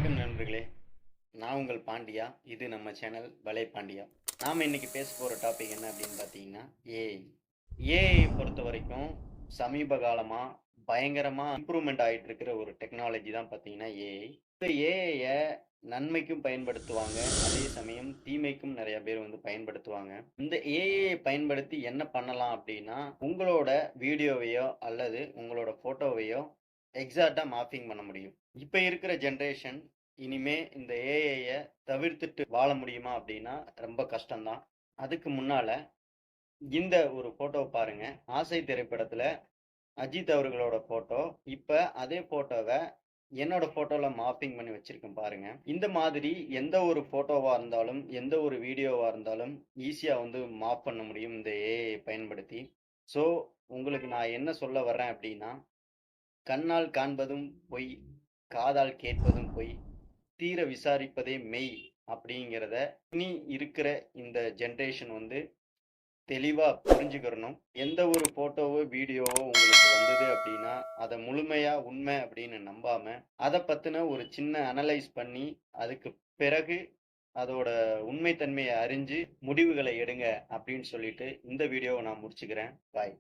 வணக்கம் நண்பர்களே, நான் உங்கள் பாண்டியா. இது நம்ம சேனல் பலே பாண்டியா. நாம் இன்னைக்கு பேச போகிற டாபிக் என்ன அப்படின்னு பார்த்தீங்கன்னா ஏஐ. ஏஐ பொறுத்த வரைக்கும் சமீப காலமாக பயங்கரமாக இம்ப்ரூவ்மெண்ட் ஆகிட்டு இருக்கிற ஒரு டெக்னாலஜி தான் பார்த்தீங்கன்னா ஏஐ. இந்த ஏஐயை நன்மைக்கும் பயன்படுத்துவாங்க, அதே சமயம் தீமைக்கும் நிறைய பேர் பயன்படுத்துவாங்க. இந்த ஏஐயை பயன்படுத்தி என்ன பண்ணலாம் அப்படின்னா, உங்களோட வீடியோவையோ அல்லது உங்களோட ஃபோட்டோவையோ எக்ஸாக்டா மார்பிங் பண்ண முடியும். இப்ப இருக்கிற ஜெனரேஷன் இனிமே இந்த ஏஐய தவிர்த்துட்டு வாழ முடியுமா அப்படின்னா ரொம்ப கஷ்டம்தான். அதுக்கு முன்னால இந்த ஒரு போட்டோ பாருங்க. ஆசை திரைப்படத்துல அஜித் அவர்களோட போட்டோ. இப்ப அதே போட்டோவை என்னோட போட்டோல மார்பிங் பண்ணி வச்சிருக்கேன் பாருங்க. இந்த மாதிரி எந்த ஒரு போட்டோவா இருந்தாலும் எந்த ஒரு வீடியோவா இருந்தாலும் ஈஸியா மார்ப் பண்ண முடியும் இந்த ஏஐ பயன்படுத்தி. ஸோ உங்களுக்கு நான் என்ன சொல்ல வர்றேன் அப்படின்னா, கண்ணால் காண்பதும் பொய், காதால் கேட்பதும் பொய், தீர விசாரிப்பதே மெய் அப்படிங்கிறத இனி இருக்கிற இந்த ஜென்ரேஷன் தெளிவா புரிஞ்சுக்கிறணும். எந்த ஒரு போட்டோவோ வீடியோவோ உங்களுக்கு வந்தது அப்படின்னா அதை முழுமையா உண்மை அப்படின்னு நம்பாம அதை பத்தின ஒரு சின்ன அனலைஸ் பண்ணி அதுக்கு பிறகு அதோட உண்மைத்தன்மையை அறிஞ்சு முடிவுகளை எடுங்க அப்படின்னு சொல்லிட்டு இந்த வீடியோவை நான் முடிச்சுக்கிறேன். பாய்.